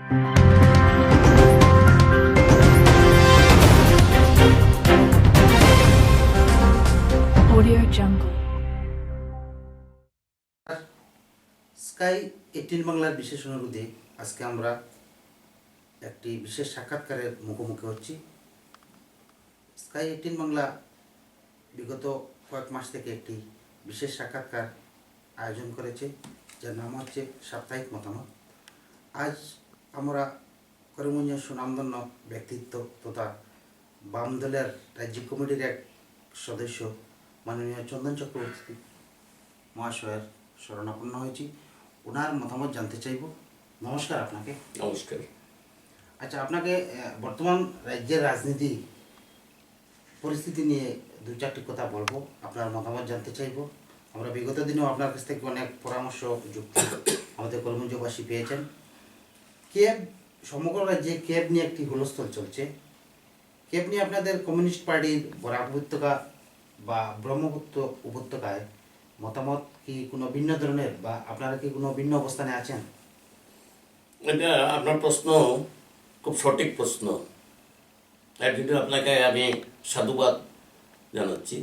Audio Jungle. Sky 18 বাংলার বিশেষ অনুরোধে আজকে আমরা একটি বিশেষ সাক্ষাৎকারের মুখোমুখি হচ্ছি। স্কাই 18 বাংলা বিগত কয়েক মাস থেকে একটি বিশেষ সাক্ষাৎকার আয়োজন করেছে, যার নাম হচ্ছে সাপ্তাহিক মতামত। আজ আমরা করিমগঞ্জের সুনামধন্য ব্যক্তিত্ব তথা বাম দলের রাজ্যিক কমিটির এক সদস্য মাননীয় চন্দন চক্রবর্তী মহাশয়ের শরণাপন্ন হয়েছি। ওনার মতামত জানতে চাইব। নমস্কার আপনাকে। নমস্কার। আচ্ছা, আপনাকে বর্তমান রাজ্যের রাজনীতি পরিস্থিতি নিয়ে দু চারটি কথা বলবো, আপনার মতামত জানতে চাইব। আমরা বিগত দিনেও আপনার কাছ থেকে অনেক পরামর্শ যুক্তি আমাদের করিমগঞ্জবাসী পেয়েছেন। ক্যাব সমগ্র রাজ্যে ক্যাব নিয়ে একটি হুলস্থল চলছে। ক্যাব নিয়ে আপনাদের কমিউনিস্ট পার্টির বরাক উপত্যকা বা ব্রহ্মপুত্র উপত্যকায় মতামত কি কোনো ভিন্ন ধরনের, বা আপনারা কি কোনো ভিন্ন অবস্থানে আছেন? এটা আপনার প্রশ্ন খুব সঠিক প্রশ্ন। একদিন আপনাকে আমি সাধুবাদ জানাচ্ছি,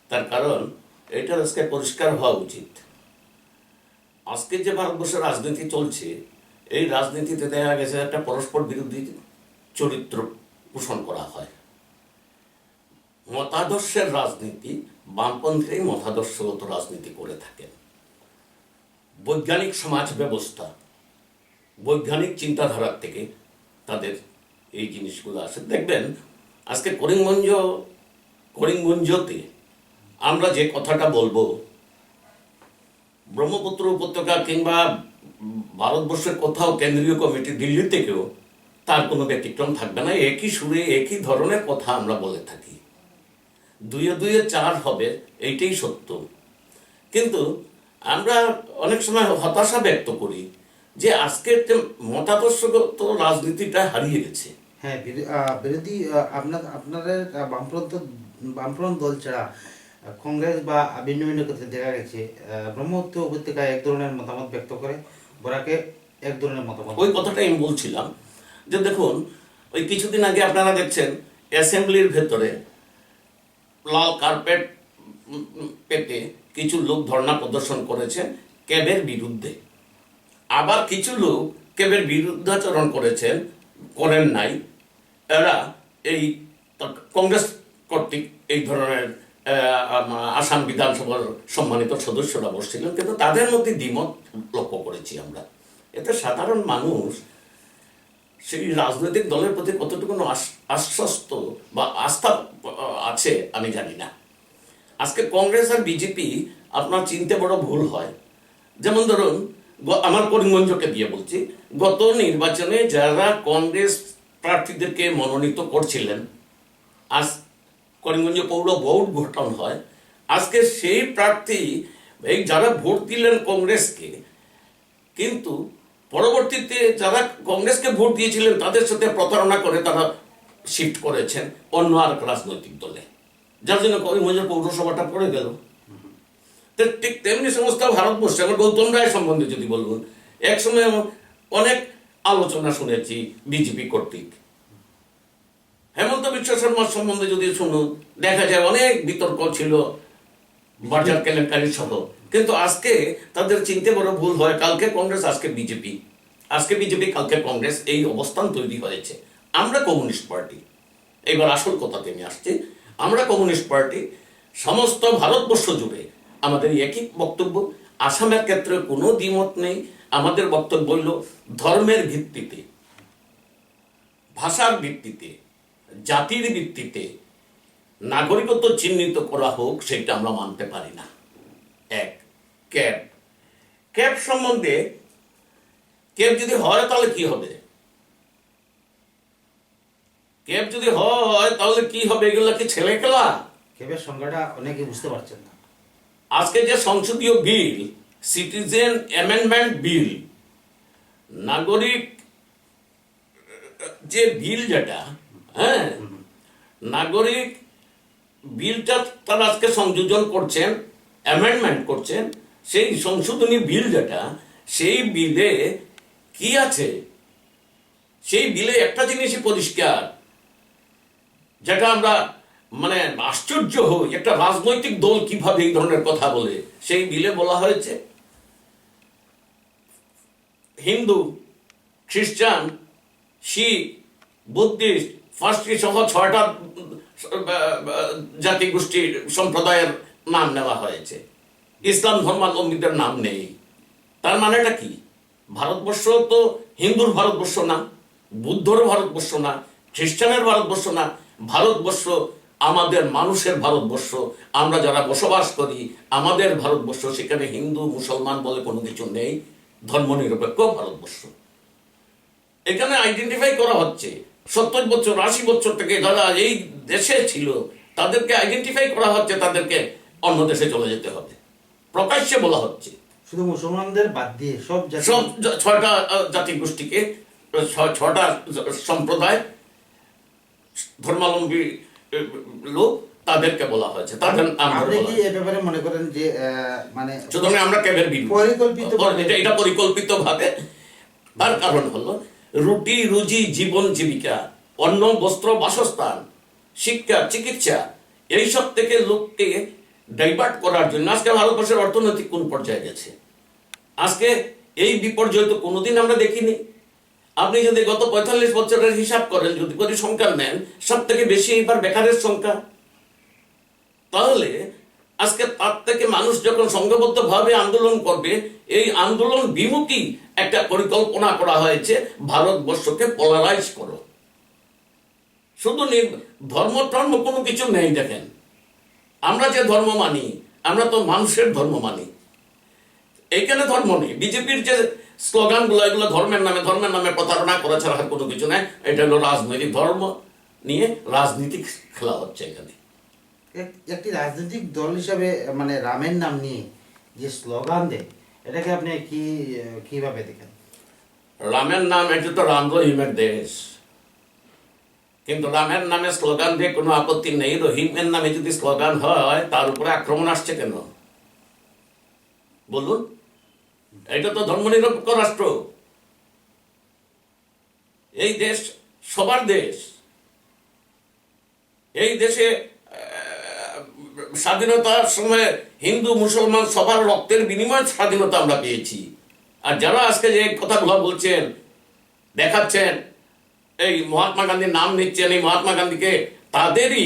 তার কারণ এটা আজকে পরিষ্কার হওয়া উচিত। আজকে যে ভারতবর্ষের রাজনীতি চলছে, এই রাজনীতিতে দেখা গেছে একটা পরস্পর বিরোধী চরিত্র পোষণ করা হয়। মতাদর্শের রাজনীতি, বামপন্থী মতাদর্শগত রাজনীতি করে থাকেন। বৈজ্ঞানিক সমাজ ব্যবস্থা, বৈজ্ঞানিক চিন্তাধারার থেকে তাদের এই জিনিসগুলো আসে। দেখবেন আজকে করিমগঞ্জতে আমরা যে কথাটা বলবো, ব্রহ্মপুত্র উপত্যকা কিংবা ভারতবর্ষের কোথাও কেন্দ্রীয় কমিটি দিল্লি থেকেও তার কোনো ব্যতিক্রম থাকবে না। একই সুরে একই ধরনের কথা আমরা বলে থাকি। দুয়ে দুয়ে চার হবে, এইটাই সত্য। কিন্তু আমরা অনেক সময় হতাশা ব্যক্ত করি যে আজকের যে মতাদর্শগত রাজনীতিটা হারিয়ে গেছে। হ্যাঁ, বিরোধী আপনাদের বামফ্রন্ট দল ছাড়া কংগ্রেস বা ভিন্ন ভিন্ন ক্ষেত্রে দেখা গেছে ব্রহ্মপুত্র উপত্যকায় এক ধরনের মতামত ব্যক্ত করে, বরাকে এক ধরনের মতামত। ওই কথাটাই আমি বলছিলাম যে দেখুন, ওই কিছুদিন আগে আপনারা দেখছেন অ্যাসেম্বলির ভেতরে লাল কার্পেট পেতে কিছু লোক ধর্ণা প্রদর্শন করেছে ক্যাবের বিরুদ্ধে। আবার কিছু লোক ক্যাবের বিরুদ্ধাচরণ করেন নাই। এরা এই কংগ্রেস কর্তৃক এই ধরনের আসাম বিধানসভার সম্মানিত সদস্যরা বসছিলেন, কিন্তু তাদের মধ্যে দ্বিমত লক্ষ্য করেছি আমরা। এতে সাধারণ মানুষ সেই রাজনৈতিক দলের প্রতি কতটুকু আশ্বস্ত বা আস্থা আছে আমি জানি না। আজকে কংগ্রেস আর বিজেপি আপনার চিনতে বড় ভুল হয়। যেমন ধরুন, আমার করিমগঞ্জকে দিয়ে বলছি, গত নির্বাচনে যারা কংগ্রেস প্রার্থীদেরকে মনোনীত করছিলেন, আজ করিমগঞ্জে পৌর ভোট গঠন হয়, আজকে সেই প্রার্থী এই যারা ভোট দিলেন কংগ্রেসকে, কিন্তু পরবর্তীতে যারা কংগ্রেসকে ভোট দিয়েছিলেন তাদের সাথে প্রতারণা করে তারা শিফট করেছেন অন্য আর রাজনৈতিক দলে, যার জন্য করিমগঞ্জের পৌরসভাটা পড়ে গেল। ঠিক তেমনি সমস্ত ভারতবর্ষে আমার গৌতম রায় সম্বন্ধে যদি বলুন, এক সময় অনেক আলোচনা শুনেছি বিজেপি কর্তৃক। হেমন্ত বিশ্ব শর্মার সম্বন্ধে যদি শুনুন, দেখা যায় অনেক বিতর্ক ছিল বাজার কেলেঙ্কারি সহ। কিন্তু আজকে তাদের চিনতে বড় ভুল হয়, কালকে কংগ্রেস আজকে বিজেপি, কালকে কংগ্রেস, এই অবস্থান তৈরি হয়েছে। আমরা কমিউনিস্ট পার্টি, এইবার আসল কথাতে আমি আসছি, আমরা কমিউনিস্ট পার্টি সমস্ত ভারতবর্ষ জুড়ে আমাদের একই বক্তব্য। আসামের ক্ষেত্রে কোনো দ্বিমত নেই। আমাদের বক্তব্য হল ধর্মের ভিত্তিতে, ভাষার ভিত্তিতে, জাতির ভিত্তিতে নাগরিকত্ব চিহ্নিত করা হোক, সেটা আমরা মানতে পারি না। এক, ক্যাব সম্বন্ধে, ক্যাব যদি হয় তাহলে কি হবে? ক্যাব যদি হয় তাহলে কি হবে? এগুলো কি ছেলে খেলা? ক্যাবের সংজ্ঞাটা অনেকে বুঝতে পারছেন না। আজকে যে সংসদীয় বিল, সিটিজেন অ্যামেন্ডমেন্ট বিল, নাগরিক যে বিল, যেটা নাগরিক বিলটা তারা আজকে সংযোজন করছেন, অ্যামেন্ডমেন্ট করছেন। সেই সংশোধনী বিল যেটা, সেই বিলে কি আছে? সেই বিলে একটা জিনিসই পরিষ্কার, যেটা আমরা মানে আশ্চর্য হই, একটা রাজনৈতিক দল কিভাবে এই ধরনের কথা বলে। সেই বিলে বলা হয়েছে হিন্দু, খ্রিস্টান, শিখ, বুদ্ধিস্ট, ফার্সি সহ 6টা জাতিগোষ্ঠীর সম্প্রদায়ের নাম নেওয়া হয়েছে, ইসলাম ধর্মাবলম্বীদের নাম নেই। তার মানেটা কি? ভারতবর্ষ তো হিন্দুর ভারতবর্ষ না, বুদ্ধর ভারতবর্ষ না, খ্রিস্টানের ভারতবর্ষ না, ভারতবর্ষ আমাদের মানুষের ভারতবর্ষ। আমরা যারা বসবাস করি আমাদের ভারতবর্ষ, সেখানে হিন্দু মুসলমান বলে কোনো কিছু নেই, ধর্মনিরপেক্ষ ভারতবর্ষ। এখানে আইডেন্টিফাই করা হচ্ছে 70 বছর 80 বছর থেকে যারা এই দেশে ছিল তাদেরকে আইডেন্টিফাই করা হচ্ছে, তাদেরকে অন্য দেশে চলে যেতে হবে, প্রকাশ্যে বলা হচ্ছে। শুধু মুসলমানদের বাদ দিয়ে সব সব 6টা জাতিগোষ্ঠীকে, 6টা সম্প্রদায় ধর্মাবলম্বী লোক, তাদেরকে বলা হয়েছে, তাদের নাম আপনি বলা কি হয়েছে। এ ব্যাপারে মনে করেন যে মানে সুতরাং আমরা ক্যাবের পরিকল্পিত এটা পরিকল্পিত ভাবে। তার কারণ হলো রুটি রুজি, জীবন জীবিকা, অন্ন বস্ত্র বাসস্থান, শিক্ষা চিকিৎসা, এইসব থেকে লোককে ডাইভার্ট করার জন্য আজকে ভারতবর্ষের অর্থনৈতিক কোন পর্যায়ে গেছে। আজকে এই বিপর্যয় তো কোনোদিন আমরা দেখিনি। আপনি যদি গত 45 বছরের হিসাব করেন, যদি পরিসংখ্যান নেন, সব থেকে বেশি এবার বেকারের সংখ্যা। তাহলে আজকে তার থেকে মানুষ যখন সংঘবদ্ধ ভাবে আন্দোলন করবে, এই আন্দোলন বিমুখী একটা পরিকল্পনা করা হয়েছে, ভারতবর্ষকে পোলারাইজ করো। শুধু ধর্ম টর্ম কোনো কিছু নেই। দেখেন, আমরা যে ধর্ম মানি, আমরা তো মানুষের ধর্ম মানি, এইখানে ধর্ম নেই। বিজেপির যে স্লোগানগুলো, এগুলো ধর্মের নামে প্রতারণা করা ছাড়া আর কোনো কিছু নেই। এটা হলো রাজনৈতিক, ধর্ম নিয়ে রাজনীতি খেলা হচ্ছে এখানে। একটি রাজনৈতিক দল হিসাবে মানে রামের নাম নিয়ে যে স্লোগান দেয়, এটাকে আপনি কিভাবে দেখেন? রামের নাম, এটা তো রাম রহিমের দেশ, কিন্তু রামের নামে স্লোগান দিয়ে কোনো আপত্তি নেই। রহিমের নামে যদি স্লোগান হয়, তার উপরে আক্রমণ আসছে কেন বলুন? এটা তো ধর্মনিরপেক্ষ রাষ্ট্র। এই দেশ সবার দেশ। এই দেশে স্বাধীনতার সময় হিন্দু মুসলমান সবার রক্তের বিনিময়ে স্বাধীনতা আমরা পেয়েছি। আর যারা আজকে যে কথাগুলো বলছেন, দেখাচ্ছেন, এই মহাত্মা গান্ধীর নাম নিচ্ছেন, এই মহাত্মা গান্ধীকে তাদেরই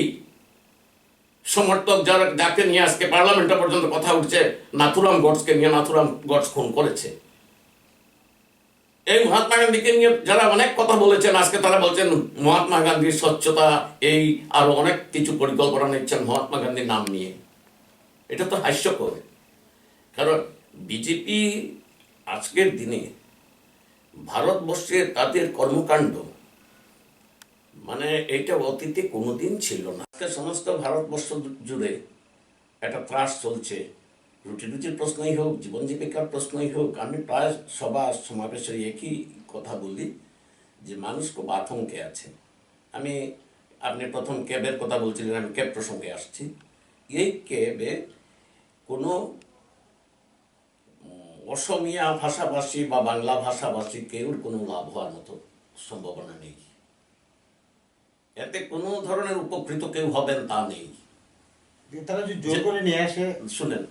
সমর্থক যারা, যাকে নিয়ে আজকে পার্লামেন্টে পর্যন্ত কথা উঠছে, নাথুরাম গডসকে নিয়ে, নাথুরাম গডস খুন করেছে। এই মহাত্মা গান্ধীকে নিয়ে যারা অনেক কথা বলেছেন, আজকে তারা বলছেন মহাত্মা গান্ধীর স্বচ্ছতা, এই আরো অনেক কিছু পরিকল্পনা নিচ্ছেন মহাত্মা গান্ধীর নাম নিয়ে। এটা তো হাস্যকর। কারণ বিজেপি আজকের দিনে ভারতবর্ষে তাদের কর্মকাণ্ড, মানে এটা অতীতে কোনোদিন ছিল না। আজকে সমস্ত ভারতবর্ষ জুড়ে একটা ত্রাস চলছে। রুটি রুটির প্রশ্নই হোক, জীবন জীবিকার প্রশ্নই হোক, আমি প্রায় সভা সমাবেশে একই কথা বলি যে মানুষ খুব আতঙ্কে আছে। আপনি প্রথম ক্যাবের কথা বলছিলেন, আমি ক্যাব প্রসঙ্গে আসছি। এই ক্যাবে কোনো অসমীয়া ভাষাভাষী বা বাংলা ভাষাভাষী কেউর কোনো লাভ হওয়ার মতো সম্ভাবনা নেই। এতে কোনো ধরনের উপকৃত কেউ হবেন তা নেই। তারা যদি জোর করে নিয়ে আসে, শুনেন,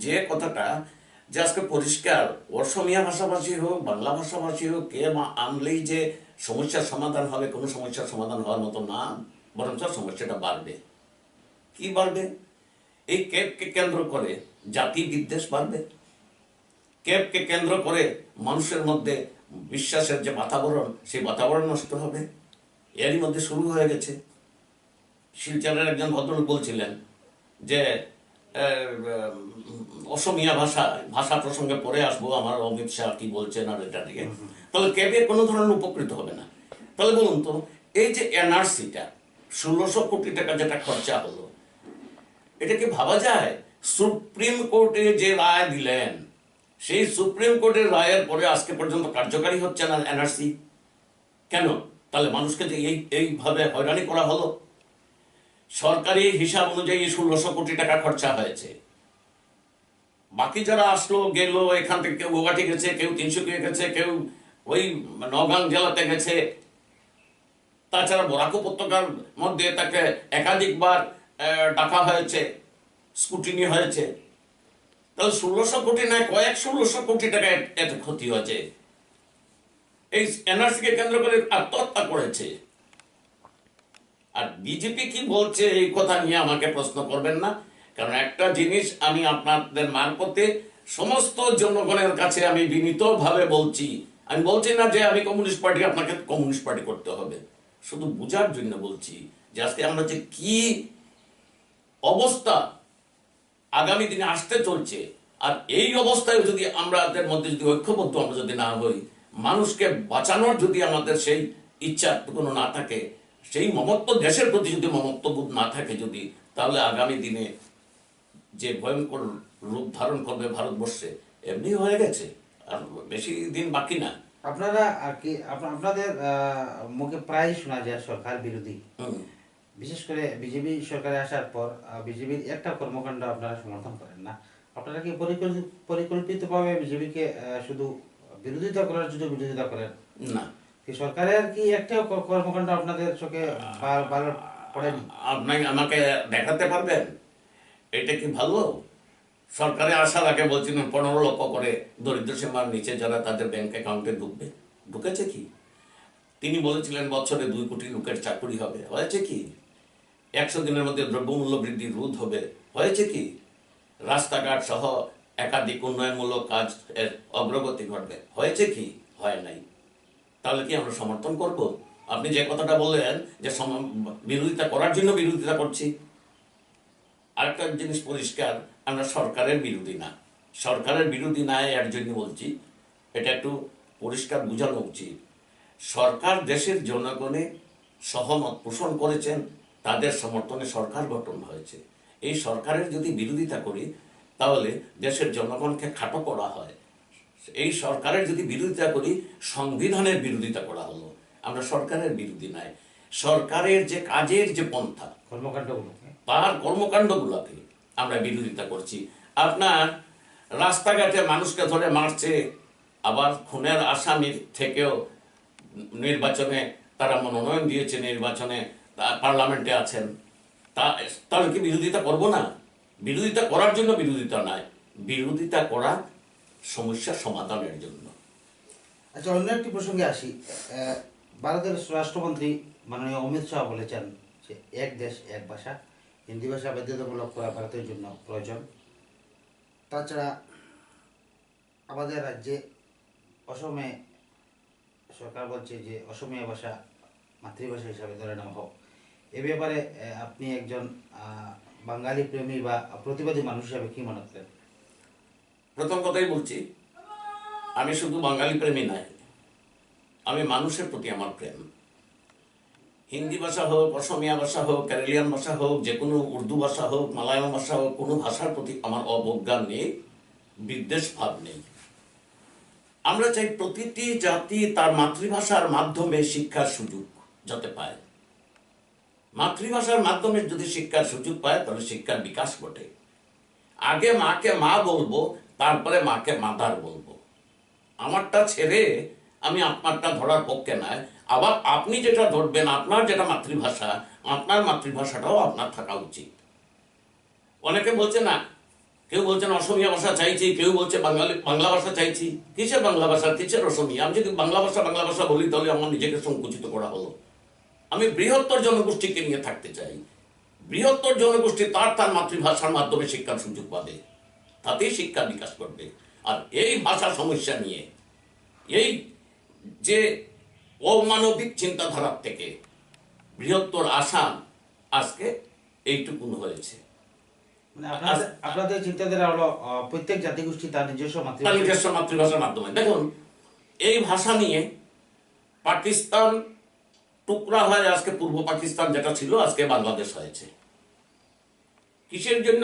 যে কথাটা যে আজকে পরিষ্কার, অসমীয়া ভাষাভাষী হোক, বাংলা ভাষাভাষী হোক, কে আনলেই যে সমস্যার সমাধান হবে, কোনো সমস্যার সমাধান হওয়ার মতো না, বরঞ্চ সমস্যাটা বাড়বে। কি বাড়বে? এই ক্যাবকে কেন্দ্র করে জাতি বিদ্বেষ বাড়বে। ক্যাবকে কেন্দ্র করে মানুষের মধ্যে বিশ্বাসের যে বাতাবরণ, সেই বাতাবরণ নষ্ট হবে। এরই মধ্যে শুরু হয়ে গেছে। শিলচরের একজন ভদ্রলোক বলছিলেন যে অসমীয়া ভাষা প্রসঙ্গে পরে আসবো, আমার অমিত শাহ কি বলছেন আর এটা থেকে, তাহলে ক্যাবে কোনো ধরনের উপকৃত হবে না। তাহলে বলুন তো, এই যে এনআরসিটা 1600 কোটি টাকা যেটা খরচা হলো, এটা কি ভাবা যায়? সুপ্রিম কোর্টে যে রায় দিলেন, সেই সুপ্রিম কোর্টের রায়ের পরে আজকে পর্যন্ত কার্যকারী হচ্ছে না এনআরসি। কেন? তাহলে মানুষকে যে এইভাবে হয়রানি করা হলো। সরকারি হিসাব অনুযায়ী 1600 কোটি টাকা খরচা হয়েছে। বাকি যারা আসলো গেল, এখান থেকে কেউ গুয়াহাটি গেছে, কেউ তিনসুকিয়া গেছে, কেউ ওই নগাঁও জেলাতে গেছে, তাছাড়া বরাক উপত্যকার মধ্যে তাকে একাধিকবার ডাকা হয়েছে, স্কুটিনি হয়েছে। তাহলে 1600 কোটি নয়, কয়েক 1600 কোটি টাকা এত ক্ষতি হয়েছে। এই এনআরসিকে কেন্দ্র করে আত্মহত্যা করেছে। আর বিজেপি কি বলছে এই কথা নিয়ে আমাকে প্রশ্ন করবেন না, কারণ একটা জিনিস আমি আপনাদের মারফতে সমস্ত জনগণের কাছে আমি বিনীতভাবে বলছি। আমি বলছি না যে আমি কমিউনিস্ট পার্টি, আপনাকে কমিউনিস্ট পার্টি করতে হবে, শুধু বোঝার জন্য বলছি যে আজকে আমরা যে কি অবস্থা আগামী দিনে আসতে চলছে। আর এই অবস্থায় যদি আমাদের মধ্যে যদি ঐক্যবদ্ধ আমরা যদি না হই, মানুষকে বাঁচানোর যদি আমাদের সেই ইচ্ছা কোনো না থাকে, সেই মমত্ব, দেশের প্রতি যদি মমত্ববোধ না থাকে যদি, তাহলে আগামী দিনে যে ভয়ঙ্কর রূপ ধারণ করবে ভারতবর্ষে, এমনি হয়ে গেছে, আর বেশি দিন বাকি না। আপনারা আর কি আপনাদের মুখে প্রায় শোনা যায় সরকার বিরোধী, বিশেষ করে বিজেপি সরকারে আসার পর বিজেপির একটা কর্মকাণ্ড আপনারা সমর্থন করেন না। আপনারা কি পরিকল্পিতভাবে বিজেপিকে শুধু বিরোধিতা করার জন্য বিরোধিতা করেন না, কি সরকারের কি একটা কর্মকাণ্ড আপনাদের চোখে ভালো পড়েনি? আপনাকে আমাকে দেখাতে পারবেন এটা কি ভালো? সরকারে আসার আগে বলছিলেন 15 লক্ষ করে দরিদ্র সীমার নিচে যারা তাদের ব্যাংক অ্যাকাউন্টে ঢুকবে, ঢুকেছে কি? তিনি বলেছিলেন বছরে 2 কোটি লোকের চাকরি হবে, হয়েছে কি? 100 দিনের মধ্যে দ্রব্যমূল্য বৃদ্ধি রোধ হবে, হয়েছে কি? রাস্তাঘাট সহ একাধিক উন্নয়নমূলক কাজ এর অগ্রগতি ঘটবে, হয়েছে কি? হয় নাই। তাহলে কি আমরা সমর্থন করব? আপনি যে কথাটা বললেন যে বিরোধিতা করার জন্য বিরোধিতা করছি, আরেকটা জিনিস পরিষ্কার, আমরা সরকারের বিরোধী না। সরকারের বিরোধী না এর জন্য বলছি, এটা একটু পরিষ্কার বোঝানো উচিত। সরকার দেশের জনগণে সহমত পোষণ করেছেন, তাদের সমর্থনে সরকার গঠন হয়েছে। এই সরকারের যদি বিরোধিতা করি তাহলে দেশের জনগণকে খাটো করা হয়। এই সরকারের যদি বিরোধিতা করি সংবিধানের বিরোধিতা করা হলো। আমরা সরকারের বিরোধী নাই, সরকারের যে কাজের যে পন্থা, কর্মকাণ্ডগুলো তার কর্মকাণ্ডগুলোকে আমরা বিরোধিতা করছি। আপনার রাস্তাঘাটে মানুষকে ধরে মারছে, আবার খুনের আসামির থেকেও নির্বাচনে তারা মনোনয়ন দিয়েছে, নির্বাচনে পার্লামেন্টে আছেন, তাহলে কি বিরোধিতা করব না? বিরোধিতা করার জন্য বিরোধিতা নয়, বিরোধিতা করা সমস্যা সমাধানের জন্য। আচ্ছা, অন্য একটি প্রসঙ্গে আসি। ভারতের স্বরাষ্ট্রমন্ত্রী মাননীয় অমিত শাহ বলেছেন যে এক দেশ এক ভাষা, হিন্দি ভাষা বাধ্যতামূলক করা ভারতের জন্য প্রয়োজন। তাছাড়া আমাদের রাজ্যে অসমে সরকার বলছে যে অসমীয়া ভাষা মাতৃভাষা হিসাবে ধরে নেওয়া হোক। এ ব্যাপারে আপনি একজন বাঙালি প্রেমী বা প্রতিবাদী মানুষ হিসাবে কি মনে করেন? প্রথম কথাই বলছি, আমি শুধু বাঙালি প্রেমী নয়, আমি মানুষের প্রতি আমার প্রেম। হিন্দি ভাষা হোক, অসমীয়া ভাষা হোক, ক্যারেলিয়ান ভাষা হোক, যে কোনো উর্দু ভাষা হোক, মালায়ালাম ভাষা হোক, কোনো ভাষার প্রতি আমার অবজ্ঞা নেই, বিদ্বেষ ভাব নেই। আমরা চাই প্রতিটি জাতি তার মাতৃভাষার মাধ্যমে শিক্ষার সুযোগ যাতে পায়। মাতৃভাষার মাধ্যমে যদি শিক্ষার সুযোগ পায় তাহলে শিক্ষার বিকাশ ঘটে। আগে মাকে মা বলবো, তারপরে মাকে মাদার বলবো। আমারটা ছেড়ে আমি আপনারটা ধরার পক্ষে নয়। আবার আপনি যেটা ধরবেন, আপনার যেটা মাতৃভাষা, আপনার মাতৃভাষাটাও আপনার থাকা উচিত। অনেকে বলছে না, কেউ বলছেন অসমীয়া ভাষা চাইছি, কেউ বলছে বাংলা ভাষা চাইছি। কিসের বাংলা ভাষা, কিসের অসমীয়া? আমি যদি বাংলা ভাষা বলি তাহলে আমার নিজেকে সংকুচিত করা হলো। আমি বৃহত্তর জনগোষ্ঠীকে নিয়ে থাকতে চাই। বৃহত্তর জনগোষ্ঠী তার মাতৃভাষার মাধ্যমে শিক্ষার সুযোগ পাবে, তাতেই শিক্ষা বিকাশ করবে। আর এই ভাষা সমস্যা নিয়ে, এই যে অমানবিক চিন্তাধারার থেকে বৃহত্তর আসাম আজকে এইটুকুন হয়েছে। মানে আপনাদের চিন্তাধারা হলো প্রত্যেক জাতিগোষ্ঠী তার নিজস্ব মাতৃভাষার মাধ্যমে। দেখুন, এই ভাষা নিয়ে পাকিস্তান টুকরা হয়, আজকে পূর্ব পাকিস্তান যেটা ছিল আজকে বাংলাদেশ হয়েছে। কিসের জন্য?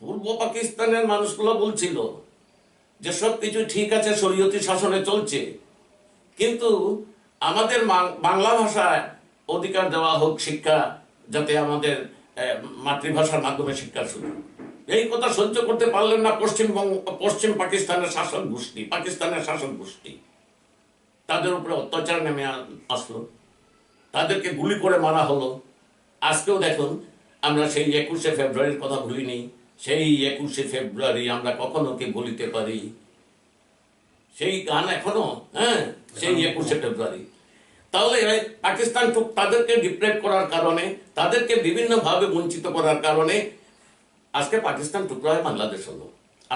পূর্ব পাকিস্তানের মানুষগুলো বলছিল যে সব কিছু ঠিক আছে, শরীয়তি শাসনে চলছে, কিন্তু আমাদের বাংলা ভাষায় অধিকার দেওয়া হোক, শিক্ষা যাতে আমাদের মাতৃভাষার মাধ্যমে শিক্ষার সুযোগ। এই কথা সহ্য করতে পারলেন না পশ্চিম পাকিস্তানের শাসক গোষ্ঠী, তাদের উপরে অত্যাচার নেমে আসলো। তাদেরকে গুলি করে মারা হলো। আজকেও দেখুন, আমরা সেই 21শে ফেব্রুয়ারির কথা ভুলিনি। সেই 21শে ফেব্রুয়ারি আমরা কখনো কি ভুলিতে পারি? সেই গান এখনো, হ্যাঁ, সেই 21শে ফেব্রুয়ারি। তাহলে পাকিস্তান তাদেরকে ডিপ্রেভ করার কারণে, তাদেরকে বিভিন্নভাবে বঞ্চিত করার কারণে আজকে পাকিস্তান টুকরা হয়ে বাংলাদেশ হলো।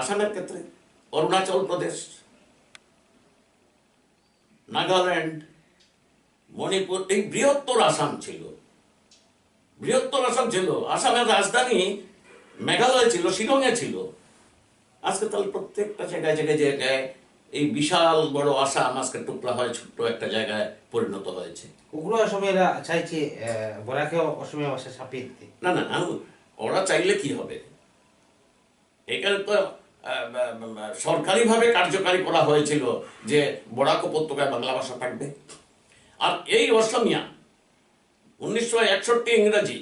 আসামের ক্ষেত্রে অরুণাচল প্রদেশ, নাগাল্যান্ড, মণিপুর, এই বৃহত্তর আসাম ছিল, বৃহত্তর আসাম ছিল। আসামের রাজধানী মেঘালয় ছিল, শিলংয়ে ছিল। আজকে তাহলে প্রত্যেকটা জায়গায় জায়গায় জায়গায় এই বিশাল বড় আসাম আজকে টুকরা হয়ে ছোট্ট একটা জায়গায় পরিণত হয়েছে। ওগুলো অসমীয়ারা চাইছে বরাকে অসমীয়া ভাষা ছাপিয়ে দিতে। না না না, ওরা চাইলে কি হবে? এখানে তো সরকারিভাবে কার্যকারী করা হয়েছিল যে বরাক উপত্যকায় বাংলা ভাষা থাকবে। আর এই অসমীয়া 1961 ইংরেজি,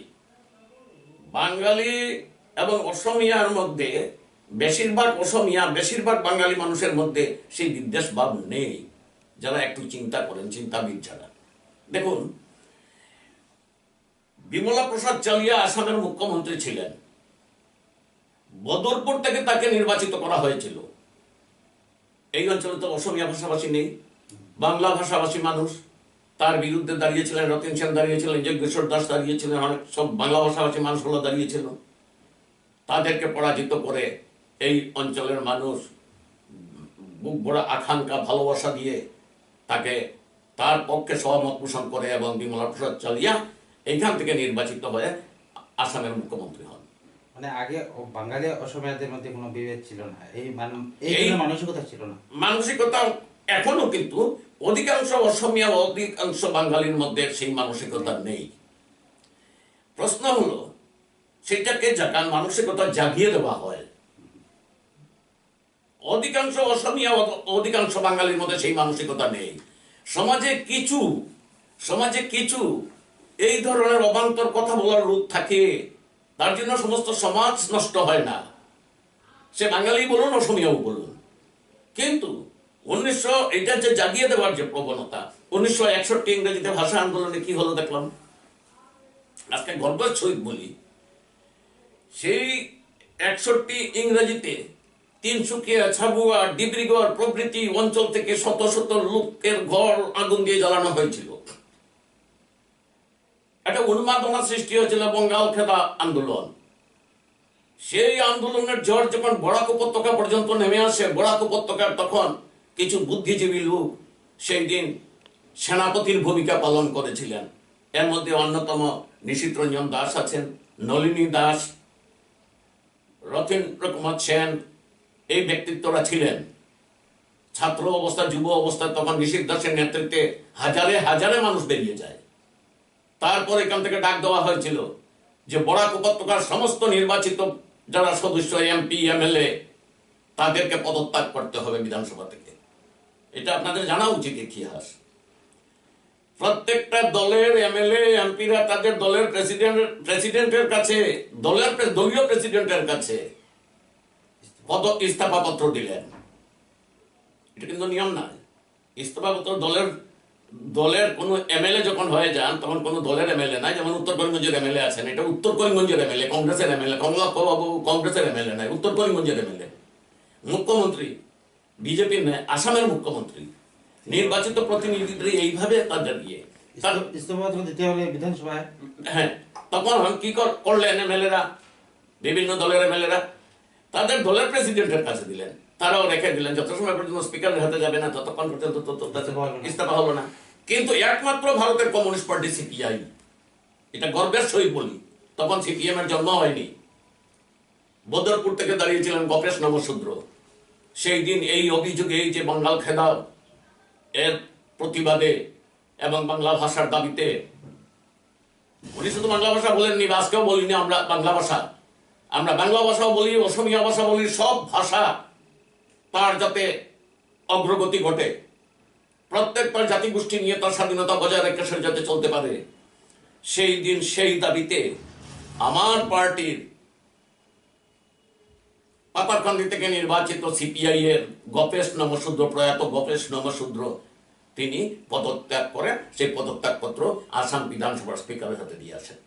বাঙালি এবং অসমিয়ার মধ্যে বেশিরভাগ অসমিয়া, বেশিরভাগ বাঙালি মানুষের মধ্যে সেই বিদ্বেষ ভাব নেই, যারা একটু চিন্তা করেন, চিন্তাবিদ যারা। দেখুন, বিমলা প্রসাদ চালিয়া আসামের মুখ্যমন্ত্রী ছিলেন। বদরপুর থেকে তাকে নির্বাচিত করা হয়েছিল। এই অঞ্চলে তো অসমীয়া ভাষাভাষী নেই, বাংলা ভাষাভাষী মানুষ। তার বিরুদ্ধে দাঁড়িয়েছিলেন রতিন সেন, দাঁড়িয়েছিলেন যজ্ঞেশ্বর দাস, দাঁড়িয়েছিলেন অনেক সব বাংলা ভাষাভাষী মানুষগুলো দাঁড়িয়েছিল। তাদেরকে পরাজিত করে এই অঞ্চলের মানুষ বুক ভরা আকাঙ্ক্ষা, ভালোবাসা দিয়ে তাকে তার পক্ষে সহমত পোষণ করে এবং বিমলা প্রসাদ চালিয়া এইখান থেকে নির্বাচিত হয়ে আসামের মুখ্যমন্ত্রী হন। মানে আগে বাঙালি অসমীয়াদের মধ্যে কোনো বিভেদ ছিল না, এই মানসিকতা ছিল না। মানসিকতা এখনো কিন্তু অধিকাংশ অসমীয়া, অধিকাংশ বাঙালির মধ্যে সেই মানসিকতা নেই। প্রশ্ন হলো সেটাকে মানসিকতা জাগিয়ে দেওয়া হয়। অধিকাংশ অসমীয়া, অধিকাংশ বাঙালির মধ্যে সেই মানসিকতা নেই। সমাজে কিছু এই ধরনের অবান্তর কথা বলার লোক থাকে, তার জন্য সমস্ত সমাজ নষ্ট হয় না, সে বাঙালি বলুন, অসমীয়াও বলুন। কিন্তু এটা যে জাগিয়ে দেওয়ার যে প্রবণতা, 1961 ইংরেজিতে ভাষা আন্দোলনে কি হলো দেখলাম। আজকে গর্বের সহিত বলি, সেই 61 ইংরেজিতে তিনসুকিয়া, ছাবুয়া, ডিব্রুগড় প্রভৃতি অঞ্চল থেকে শত শত লোকের ঘর আগুন দিয়ে জ্বালানো হয়েছিল। একটা উন্মাদনা সৃষ্টি হয়েছিল বঙ্গাল খেদা আন্দোলন। সেই আন্দোলনের ঝড় যখন বরাক উপত্যকা পর্যন্ত নেমে আসে, বরাক উপত্যকার তখন কিছু বুদ্ধিজীবী লোক সেই দিন সেনাপতির ভূমিকা পালন করেছিলেন। এর মধ্যে অন্যতম নিশীথ রঞ্জন দাস আছেন, নলিনী দাস, রথীন্দ্র কুমার সেন, এই ব্যক্তিত্বরা ছিলেন। ছাত্র অবস্থা, যুব অবস্থায় তখন নিশীথ দাসের নেতৃত্বে হাজারে হাজারে মানুষ বেরিয়ে যায়। তারপর এখান থেকে ডাক দেওয়া হয়েছিল যে বরাক উপত্যকার সমস্ত নির্বাচিত যারা সদস্য, এমপি, এমএলএ, তাদেরকে পদত্যাগ করতে হবে বিধানসভা থেকে। এটা আপনাদের জানা উচিত ইতিহাস। প্রত্যেকটা দলের এমএলএ, এমপিরা তাদের দলের প্রেসিডেন্টের কাছে, দলীয় প্রেসিডেন্টের কাছে ইস্তফা পত্র দিলেন। এটা কিন্তু নিয়ম না। ইস্তফা পত্র দলের কোন এমএলএ যখন হয়ে যান, তখন কোন দলের এমএলএ নাই। যেমন উত্তর করিমগঞ্জের এমএলএ আছেন, এটা উত্তর করিমগঞ্জের এমএলএ, কংগ্রেসের এমএলএ, কমলাক্ষবাবু কংগ্রেসের এমএলএ নাই, উত্তর করিমগঞ্জের এমএলএ। মুখ্যমন্ত্রী বিজেপির নেয়, আসামের মুখ্যমন্ত্রী। নির্বাচিত প্রতিনিধিদের এইভাবে তাদের ইস্তফাপত্র দিতে হলে বিধানসভায়, হ্যাঁ, তখন কি করলেন এমএলএরা, বিভিন্ন দলের এমএলএরা তাদের দলের প্রেসিডেন্টের কাছে দিলেন। তারাও রেখে দিলেন যত সময় পর্যন্ত স্পিকারের হাতে যাবে না, ততক্ষণ পর্যন্ত ইস্তফা হলো না। কিন্তু একমাত্র ভারতের কমিউনিস্ট পার্টি সিপিআই, এটা গর্বের সহিত বলি, তখন সিপিএম এর জন্ম হয়নি। বদরপুর থেকে দাঁড়িয়েছিলেন গপেশ নমশূদ্র। সেই দিন এই অভিযোগে, এই যে বাঙ্গাল খেদা এর প্রতিবাদে এবং বাংলা ভাষার দাবিতে, উনি শুধু বাংলা ভাষা বলেননি, আজকেও বলিনি আমরা বাংলা ভাষা, আমরা বাংলা ভাষাও বলি, অসমীয়া ভাষা বলি, সব ভাষা তার যাতে অগ্রগতি ঘটে, প্রত্যেকটা জাতিগোষ্ঠী নিয়ে তার স্বাধীনতা বজায় রেখে সে যাতে চলতে পারে, সেই দিন সেই দাবিতে আমার পার্টির পাতারকান্দি থেকে নির্বাচিত সিপিআই এর গপেশ নমশূদ্র, প্রয়াত গপেশ নমশূদ্র, তিনি পদত্যাগ করে সেই পদত্যাগপত্র আসাম বিধানসভার স্পিকারের হাতে দিয়ে আসেন।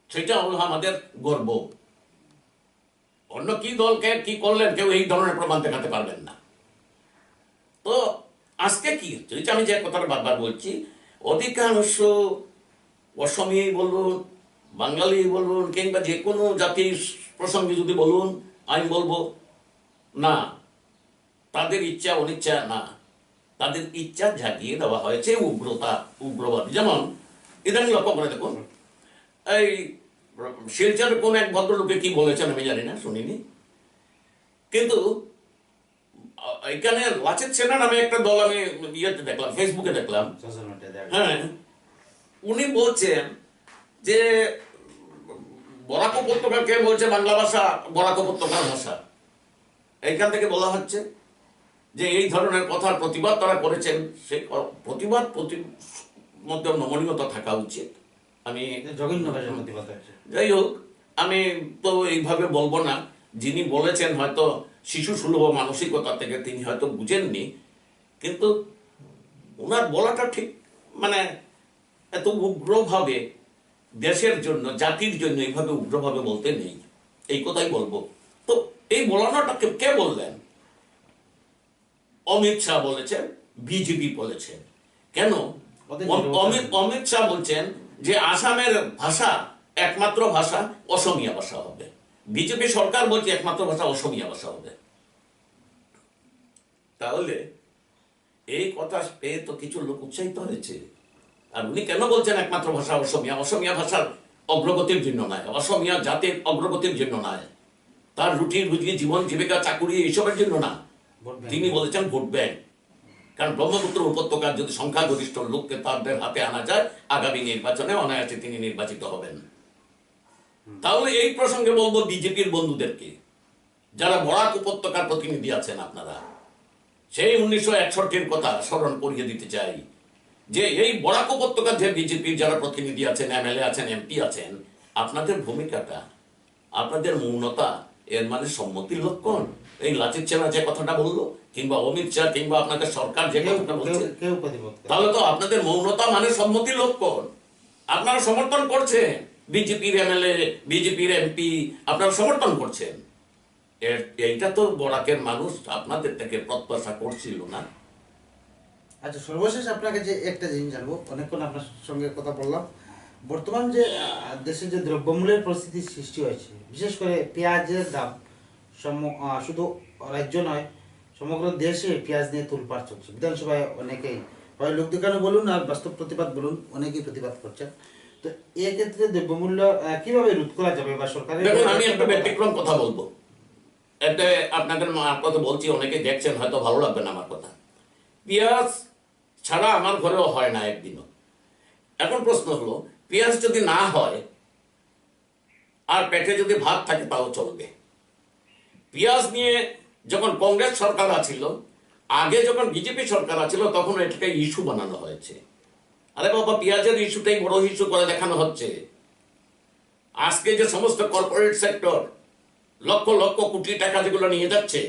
সেটা হলো আমাদের গর্ব। অন্য কি দলকে কি করলেন কেউ এই ধরনের প্রমাণ দেখাতে পারবেন না। তো আজকে কি হচ্ছে, আমি যে কথাটা বারবার বলছি, অধিকাংশ অসমীয়াই বলুন, বাঙালি বলুন, কিংবা যে কোনো জাতির প্রসঙ্গে যদি বলুন, আমি বলবো না, তাদের ইচ্ছা অনিচ্ছা না, তাদের ইচ্ছা জাগিয়ে দেওয়া হয়েছে উগ্রবাদ। যেমন ইদানিং লক্ষ্য করে দেখুন, এই শিলচরের কোন এক ভদ্রলোকে কি বলেছেন আমি জানি না, শুনিনি, কিন্তু এখানে লাচিত সেনা নামে একটা দল আমি ইয়েতে দেখলাম, ফেসবুকে দেখলাম, হ্যাঁ, উনি বলছেন যে বরাক উপত্যকা কে বলছে বাংলা ভাষা বরাক উপত্যকার ভাষা। এইখান থেকে বলা হচ্ছে যে এই ধরনের কথার প্রতিবাদ তারা করেছেন। সেই প্রতিবাদ মধ্যে নমনীয়তা থাকা উচিত। আমি জঘন্য ভাষার প্রতিবাদ হয়েছে। যাই হোক, আমি তো এইভাবে বলবো না। যিনি বলেছেন হয়তো শিশু সুলভ মানসিকতা থেকে তিনি হয়তো বুঝেননি, কিন্তু ওনার বলাটা ঠিক, মানে এত উগ্রভাবে দেশের জন্য জাতির জন্য এইভাবে উগ্রভাবে বলতে নেই, এই কথাই বলবো। তো এই বলানোটা কে বললেন? অমিত শাহ বলেছেন, বিজেপি বলেছেন। কেন? অমিত শাহ বলছেন যে আসামের ভাষা একমাত্র ভাষা অসমীয়া ভাষা হবে, বিজেপি সরকার বলছে একমাত্র ভাষা অসমীয়া ভাষা হবে। তাহলে এই কথা পেয়ে তো কিছু লোক উৎসাহিত হয়েছে। আর উনি কেন বলছেন একমাত্র ভাষা অসমীয়া? অসমীয়া ভাষার অগ্রগতির জন্য নয়, অসমীয়া জাতির অগ্রগতির জন্য নয়, তার রুটি রুজি, জীবন জীবিকা, চাকুরি এইসবের জন্য না। তিনি বলেছেন ভোট ব্যাংক। কারণ ব্রহ্মপুত্র উপত্যকার যদি সংখ্যাগরিষ্ঠ লোককে তাদের হাতে আনা যায়, আগামী নির্বাচনে অনায়াসে তিনি নির্বাচিত হবেন। তাহলে এই প্রসঙ্গে বলবো বিজেপির বন্ধুদেরকে, যারা বরাক উপত্যকার প্রতিনিধি আছেন, আপনারা সেই 1961-র কথা স্মরণ করিয়ে দিতে চাই যে এই বরাক উপত্যকার যে বিজেপির যারা প্রতিনিধি আছেন, এমএলএ আছেন, এমপি আছেন, আপনাদের ভূমিকাটা, আপনাদের মৌনতা এর মানে সম্মতির লক্ষণ। এই লাচিত সেনা যে কথাটা বললো, কিংবা অমিত শাহ, কিংবা আপনাদের সরকার যে কথাটা বলছে, তাহলে তো আপনাদের মৌনতা মানে সম্মতির লক্ষণ। আপনারা সমর্থন করছেন বিজেপির এমএলএ, বিজেপির এমপি, আপনারা সমর্থন করছেন। এইটা তো বরাকের মানুষ আপনাদের থেকে প্রত্যাশা করছিল না। আচ্ছা, সর্বশেষ আপনাকে যে একটা জিনিস জানবো, অনেকক্ষণ আপনার সঙ্গে কথা বললাম, বর্তমান যে দেশে যে দ্রব্যমূল্যের পরিস্থিতির সৃষ্টি হয়েছে, বিশেষ করে পেঁয়াজের দাম শুধু রাজ্য নয়, সমগ্র দেশে পেঁয়াজ নিয়ে তোলপাড় চলছে। বিধানসভায় অনেকেই, হয় লোক দেখানো বলুন আর বাস্তব প্রতিবাদ বলুন, অনেকেই প্রতিবাদ করছেন। তো এক্ষেত্রে দ্রব্যমূল্য কিভাবে রোধ করা যাবে বা সরকারের? দেখুন, আমি একটা ব্যতিক্রম কথা বলবো, এটা আপনাদের কথা বলছি, অনেকে দেখছেন, হয়তো ভালো লাগবে না আমার কথা। পেঁয়াজ ছাড়া আমার ঘরেও হয় না একদিনও। এখন প্রশ্ন হলো, পেঁয়াজ যদি না হয় আর পেটে যদি ভাত থাকে তাও চলবে। পেঁয়াজ নিয়ে যখন কংগ্রেস সরকার আছিল, আগে যখন বিজেপি সরকার আছিল, তখন এটাকে ইস্যু বানানো হয়েছে। আরে বাবা, পেঁয়াজের ইস্যুটাই বড় ইস্যু করে দেখানো হচ্ছে। আজকে যে সমস্ত কর্পোরেট সেক্টর লক্ষ লক্ষ কোটি টাকা যেগুলো নিয়ে যাচ্ছে,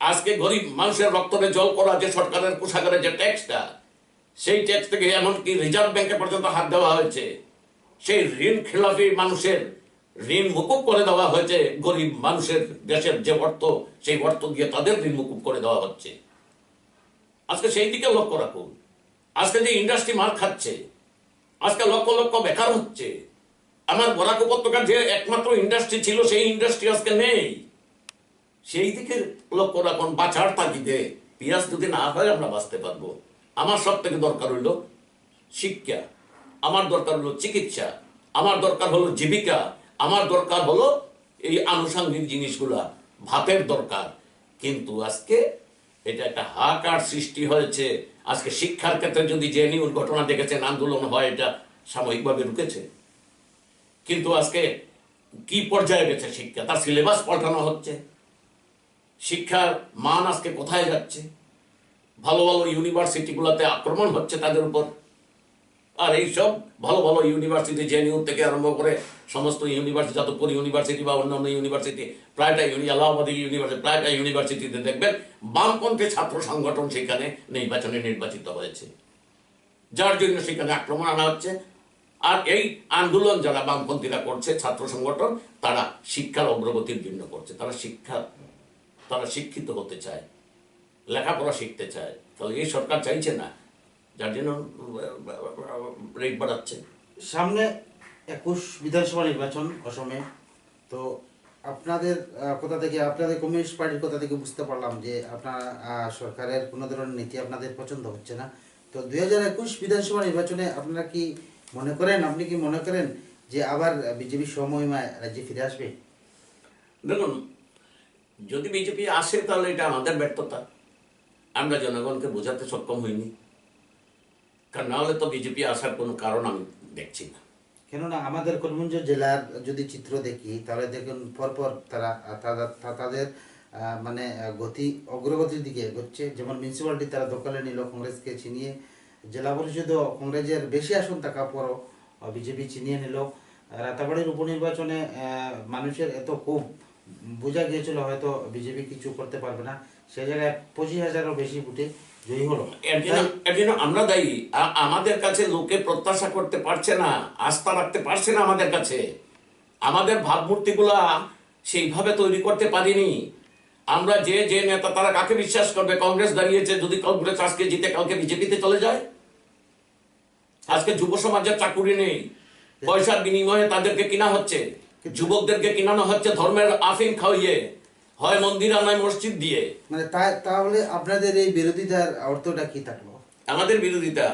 আজকে গরিব মানুষের রক্তরে জল করা যে সরকারের কোষাগারে যে ট্যাক্সটা, সেই ট্যাক্স থেকে এমনকি রিজার্ভ ব্যাংকে পর্যন্ত হাত দেওয়া হয়েছে। সেই ঋণ খেলাপি মানুষের ঋণ মুকুব করে দেওয়া হয়েছে। গরিব মানুষের দেশের যে অর্থ, সেই অর্থ দিয়ে তাদের ঋণ মুকুব করে দেওয়া হচ্ছে। আজকে সেই দিকে লক্ষ্য রাখুন। আজকে যে ইন্ডাস্ট্রি মার খাচ্ছে, আজকে লক্ষ লক্ষ বেকার হচ্ছে। আমার বরাক উপত্যকার যে একমাত্র ইন্ডাস্ট্রি ছিল, সেই ইন্ডাস্ট্রি আজকে নেই। সেই দিকে লক্ষ্য রাখুন। বাঁচার তাগিদে পেঁয়াজ যদি না হয় আমরা বাঁচতে পারবো। আমার সব থেকে দরকার হইল শিক্ষা, আমার দরকার হলো চিকিৎসা, আমার দরকার হলো জীবিকা, আমার দরকার হলো এই আনুষঙ্গিক জিনিসগুলা, ভাতের দরকার। কিন্তু আজকে এটা একটা হাহাকার সৃষ্টি হয়েছে। আজকে শিক্ষার ক্ষেত্রে যদি যে নিউজ ঘটনা দেখেছেন, আন্দোলন হয়, এটা সাময়িকভাবে রুকেছে, কিন্তু আজকে কি পর্যায়ে গেছে শিক্ষা, তার সিলেবাস পাল্টানো হচ্ছে। শিক্ষার মান আজকে কোথায় যাচ্ছে? ভালো ভালো ইউনিভার্সিটিগুলোতে আক্রমণ হচ্ছে তাদের উপর। আর এইসব ভালো ভালো ইউনিভার্সিটি, জেএনইউ থেকে আরম্ভ করে সমস্ত ইউনিভার্সিটি, যাদবপুর ইউনিভার্সিটি বা অন্যান্য ইউনিভার্সিটি, প্রায়টা এলাহাবাদী ইউনিভার্সিটি, প্রায়টা ইউনিভার্সিটিতে দেখবেন বামপন্থী ছাত্র সংগঠন সেখানে নির্বাচনে নির্বাচিত হয়েছে, যার জন্য সেখানে আক্রমণ আনা হচ্ছে। আর এই আন্দোলন যারা বামপন্থীরা করছে, ছাত্র সংগঠন, তারা শিক্ষার অগ্রগতির জন্য করছে। তারা শিক্ষিত হতে চায়, লেখাপড়া শিখতে চায়। তাহলে এই সরকার চাইছে না, যার জন্য রেট বাড়াচ্ছে। সামনে 21 বিধানসভা নির্বাচন অসমে। তো আপনাদের কোথা থেকে, আপনাদের কমিউনিস্ট পার্টির কোথা থেকে বুঝতে পারলাম যে আপনার সরকারের কোনো ধরনের নীতি আপনাদের পছন্দ হচ্ছে না। তো 2021 বিধানসভা নির্বাচনে আপনারা কি মনে করেন, আপনি কি মনে করেন যে আবার বিজেপি সমমহিমায় রাজ্যে ফিরে আসবে? দেখুন, যদি বিজেপি আসে তাহলে এটা আমাদের ব্যর্থতা, আমরা জনগণকে বোঝাতে সক্ষম হইনি। কারণ না হলে তো বিজেপি আসার কোনো কারণ আমি দেখছি না। কেননা আমাদের করিমগঞ্জ জেলার যদি চিত্র দেখি তাহলে দেখুন পরপর তাদের মানে অগ্রগতির দিকে এগোচ্ছে। যেমন মিউনিসিপ্যালিটি তারা দখলে নিল কংগ্রেসকে ছিনিয়ে, জেলা পরিষদও কংগ্রেসের বেশি আসন থাকা পরও বিজেপি ছিনিয়ে নিল। রাতাবাড়ির উপনির্বাচনে মানুষের এত ক্ষোভ, বোঝা গিয়েছিল হয়তো বিজেপি কিছু করতে পারবে না, সে জায়গায় 25,000-এরও বেশি ভোটে জয়ী হলো। এর জন্য আমরা দায়ী। আমাদের কাছে লোকে প্রত্যাশা করতে পারছে না, আস্থা রাখতে পারছে না আমাদের কাছে। আমাদের ভাবমূর্তিগুলা সেইভাবে তৈরি করতে পারিনি আমরা। যে নেতা, তারা কাকে বিশ্বাস করবে? কংগ্রেস দাঁড়িয়েছে, যদি কংগ্রেস আজকে জিতে কালকে বিজেপিতে চলে যায়। আজকে যুব সমাজের চাকুরি নেই, পয়সার বিনিময়ে তাদেরকে কিনা হচ্ছে, যুবকদেরকে কিনানো হচ্ছে ধর্মের আফিম খাওয়িয়ে, হয় মন্দির আর নয় মসজিদ দিয়ে। মানে তাহলে আপনাদের এই বিরোধিতার অর্থটা কি থাকলো? আমাদের বিরোধিতা,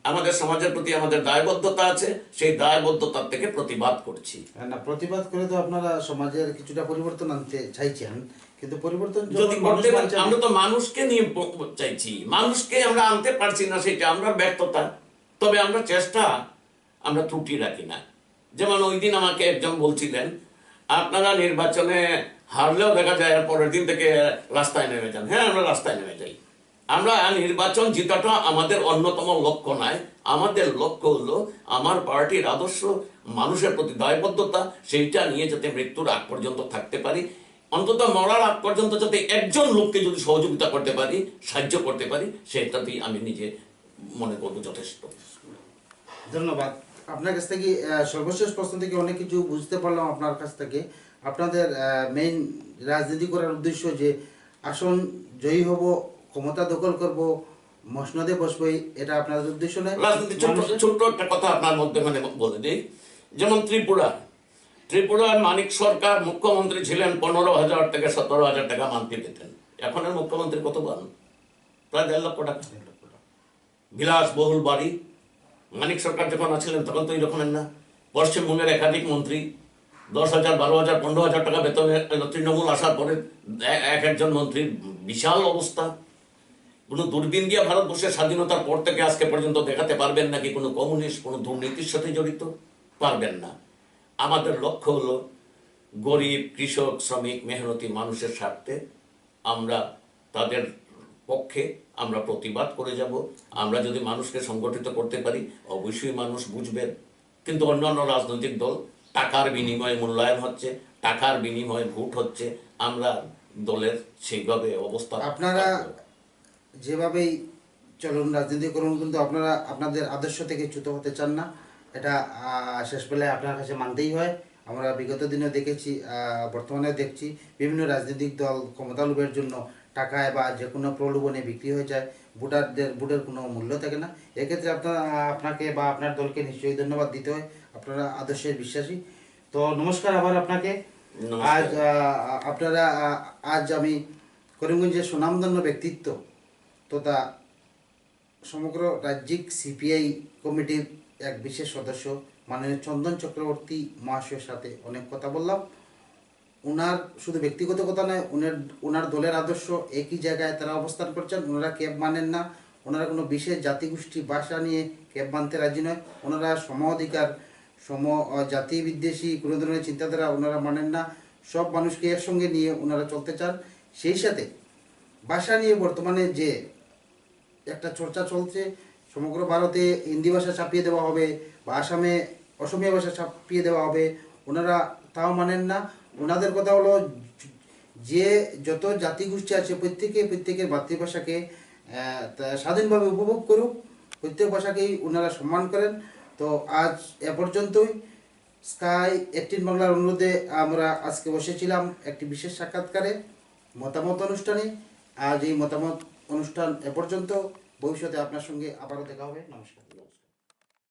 আমাদের সমাজের প্রতি আমাদের দায়বদ্ধতা আছে, সেই দায়বদ্ধতার থেকে প্রতিবাদ করছি। না, প্রতিবাদ করে তো আপনারা সমাজের কিছুটা পরিবর্তন আনতে চাইছেন, কিন্তু পরিবর্তন যদি করতে পারি, আমরা তো মানুষকে নিয়ে চাইছি, মানুষকে আমরা আনতে পারছি না, সেটা আমরা ব্যর্থতা। তবে আমরা চেষ্টা, আমরা ত্রুটি রাখি না। যেমন ওই দিন আমাকে একজন বলছিলেন, আপনারা নির্বাচনে হারলেও দেখা যায় আর পরের দিন থেকে রাস্তায় নেমে যান। হ্যাঁ, আমরা রাস্তায় নেমে যাই। আমরা নির্বাচন জিতাটা আমাদের অন্যতম লক্ষ্য নয়। আমাদের লক্ষ্য হলো আমার পার্টির আদর্শ, মানুষের প্রতি দায়বদ্ধতা, সেইটা নিয়ে যাতে মৃত্যুর আগ পর্যন্ত থাকতে পারি। অন্তত মরার আগ পর্যন্ত যাতে একজন লোককে যদি সহযোগিতা করতে পারি, সাহায্য করতে পারি, সেটাতেই আমি নিজে মনে করবো যথেষ্ট। ধন্যবাদ। আপনার কাছ থেকে সর্বশেষ প্রশ্ন থেকে অনেক কিছু বুঝতে পারলাম আপনার কাছ থেকে। আপনাদের মেইন রাজনীতি করার উদ্দেশ্য যে আসন জয়ী হব, ক্ষমতা দখল করব, মসনদে বসবই, এটা আপনাদের উদ্দেশ্য নয়। রাজনীতি ছোট্ট একটা কথা আপনার মধ্যে বলে দিই। যেমন ত্রিপুরার মানিক সরকার মুখ্যমন্ত্রী ছিলেন, 15,000 থেকে 17,000 টাকা মান্থলি পেতেন। এখনের মুখ্যমন্ত্রী কত পান? প্রায় 1.5 লক্ষ টাকা। বিলাসবহুল বাড়ি। মানিক সরকার যখন আছিলেন তখন তো এই রকমের না। পশ্চিমবঙ্গের একাধিক মন্ত্রী 10,000, 12,000, 15,000 টাকা বেতনে তৃণমূল আসার পরে একজন মন্ত্রীর বিশাল অবস্থা। কোনো দূরবীন দিয়ে ভারতবর্ষের স্বাধীনতার পর থেকে আজকে পর্যন্ত দেখাতে পারবেন নাকি কোনো কমিউনিস্ট কোনো দুর্নীতির সাথে জড়িত? পারবেন না। আমাদের লক্ষ্য হলো গরিব, কৃষক, শ্রমিক, মেহনতি মানুষের স্বার্থে আমরা তাদের পক্ষে আমরা প্রতিবাদ করে যাব। আমরা যদি মানুষকে সংগঠিত করতে পারি, অবশ্যই মানুষ বুঝবেন। কিন্তু অন্যান্য রাজনৈতিক দল টাকার বিনিময়ে মূল্যায়ন হচ্ছে, টাকার বিনিময়ে ভোট হচ্ছে। আমরা দলের সেইভাবে অবস্থা, আপনারা যেভাবেই চলুন রাজনীতি করুন, কিন্তু আপনারা আপনাদের আদর্শ থেকে চ্যুত হতে চান না, এটা শেষ বেলায় আপনার কাছে মানতেই হয়। আমরা বিগত দিনে দেখেছি, বর্তমানে দেখছি বিভিন্ন রাজনৈতিক দল ক্ষমতা লোভের জন্য টাকায় বা যে কোনো প্রলোভনে বিক্রি হয়ে যায়, ভোটের কোনো মূল্য থাকে না। এক্ষেত্রে আপনাকে বা আপনার দলকে নিশ্চয়ই ধন্যবাদ দিতে হয়, আপনারা আদর্শের বিশ্বাসী। তো নমস্কার আবার আপনাকে। আজ আজ আমি করিমগঞ্জের সুনামধন্য ব্যক্তিত্ব তথা সমগ্র রাজ্যিক সিপিআই কমিটির এক বিশেষ সদস্য মাননীয় চন্দন চক্রবর্তী মহাশয়ের সাথে অনেক কথা বললাম। ওনার শুধু ব্যক্তিগত কথা নয়, ওনার দলের আদর্শ একই জায়গায় তারা অবস্থান করছেন। ওনারা ক্যাব মানেন না, ওনারা কোনো বিশেষ জাতিগোষ্ঠী ভাষা নিয়ে ক্যাব মানতে রাজি নয়। ওনারা সম অধিকার, জাতি বিদ্বেষী কোনো ধরনের চিন্তাধারা ওনারা মানেন না। সব মানুষকে একসঙ্গে নিয়ে ওনারা চলতে চান। সেই সাথে ভাষা নিয়ে বর্তমানে যে একটা চর্চা চলছে সমগ্র ভারতে হিন্দি ভাষা চাপিয়ে দেওয়া হবে বা আসামে অসমীয়া ভাষা চাপিয়ে দেওয়া হবে, ওনারা তাও মানেন না। ওনাদের কথা হলো যে যত জাতিগোষ্ঠী আছে প্রত্যেকের মাতৃভাষাকে স্বাধীনভাবে উপভোগ করুক, প্রত্যেক ভাষাকেই ওনারা সম্মান করেন। তো আজ এ পর্যন্তই। স্কাই 18 বাংলার অনুরোধে আমরা আজকে বসেছিলাম একটি বিশেষ সাক্ষাৎকারে, মতামত অনুষ্ঠানে। আজ এই মতামত অনুষ্ঠান এ পর্যন্ত। ভবিষ্যতে আপনার সঙ্গে আবারও দেখা হবে। নমস্কার।